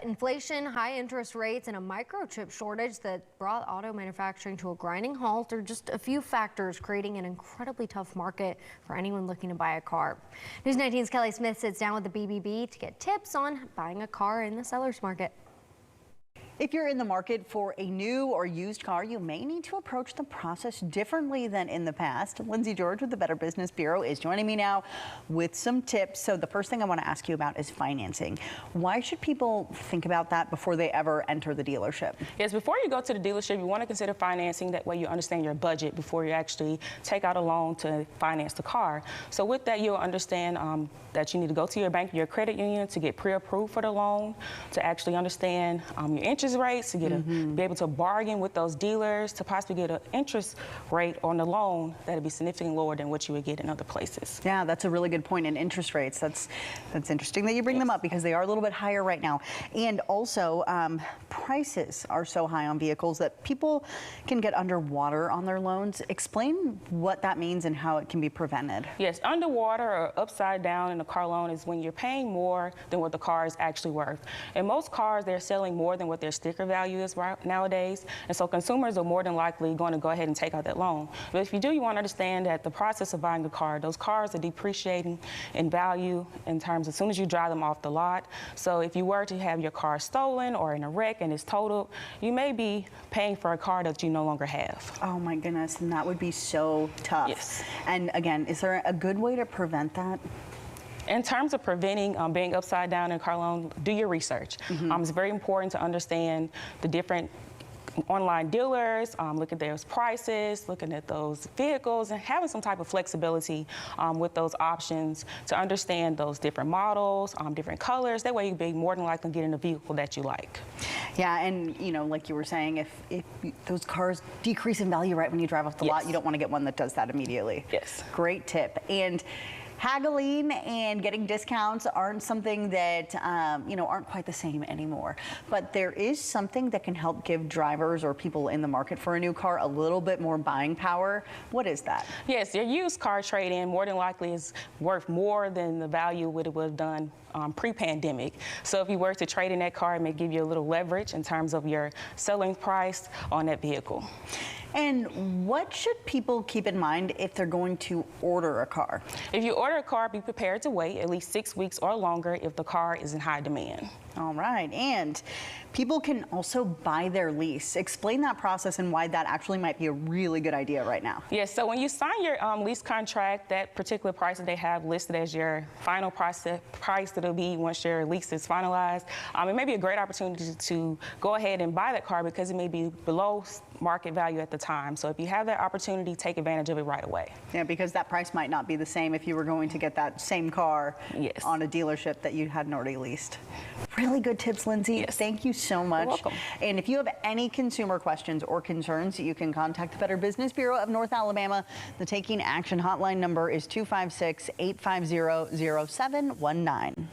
Inflation, high interest rates, and a microchip shortage that brought auto manufacturing to a grinding halt are just a few factors creating an incredibly tough market for anyone looking to buy a car. News 19's Kelly Smith sits down with the BBB to get tips on buying a car in the seller's market. If you're in the market for a new or used car, you may need to approach the process differently than in the past. Lindsay George with the Better Business Bureau is joining me now with some tips. So the first thing I want to ask you about is financing. Why should people think about that before they ever enter the dealership? Yes, before you go to the dealership, you want to consider financing. That way you understand your budget before you actually take out a loan to finance the car. So with that, you'll understand that you need to go to your bank, your credit union to get pre-approved for the loan, to actually understand your interest rates, to get be able to bargain with those dealers to possibly get an interest rate on the loan that'll be significantly lower than what you would get in other places. Yeah, that's a really good point. In interest rates, that's interesting that you bring them up because they are a little bit higher right now. And also, prices are so high on vehicles that people can get underwater on their loans. Explain what that means and how it can be prevented. Yes, underwater or upside down in a car loan is when you're paying more than what the car is actually worth. And most cars, they're selling more than what their sticker value is nowadays. And so consumers are more than likely going to go ahead and take out that loan. But if you do, you want to understand that the process of buying a car, those cars are depreciating in value in terms as soon as you drive them off the lot. So if you were to have your car stolen or in a wreck and it's totaled, you may be paying for a car that you no longer have. Oh my goodness, and that would be so tough. Yes. And again, is there a good way to prevent that? In terms of preventing being upside down in a car loan, do your research. It's very important to understand the different online dealers, look at those prices, looking at those vehicles, and having some type of flexibility with those options to understand those different models, different colors. That way you'll be more than likely getting a vehicle that you like. Yeah, and you know, like you were saying, if those cars decrease in value right when you drive off the lot, you don't want to get one that does that immediately. Yes. Great tip. And haggling and getting discounts aren't something that, aren't quite the same anymore. But there is something that can help give drivers or people in the market for a new car a little bit more buying power. What is that? Yes, your used car trade-in more than likely is worth more than the value it would have done pre-pandemic. So if you were to trade in that car, it may give you a little leverage in terms of your selling price on that vehicle. And what should people keep in mind if they're going to order a car? If you order a car, be prepared to wait at least 6 weeks or longer if the car is in high demand. All right, and people can also buy their lease. Explain that process and why that actually might be a really good idea right now. Yes, so when you sign your lease contract, that particular price that they have listed as your final price that'll be once your lease is finalized, it may be a great opportunity to go ahead and buy that car because it may be below market value at the time. So if you have that opportunity, take advantage of it right away. Yeah, because that price might not be the same if you were going to get that same car on a dealership that you hadn't already leased. Really good tips, Lindsay. Yes. Thank you so much. You're welcome. And if you have any consumer questions or concerns, you can contact the Better Business Bureau of North Alabama. The Taking Action hotline number is 256-850-0719.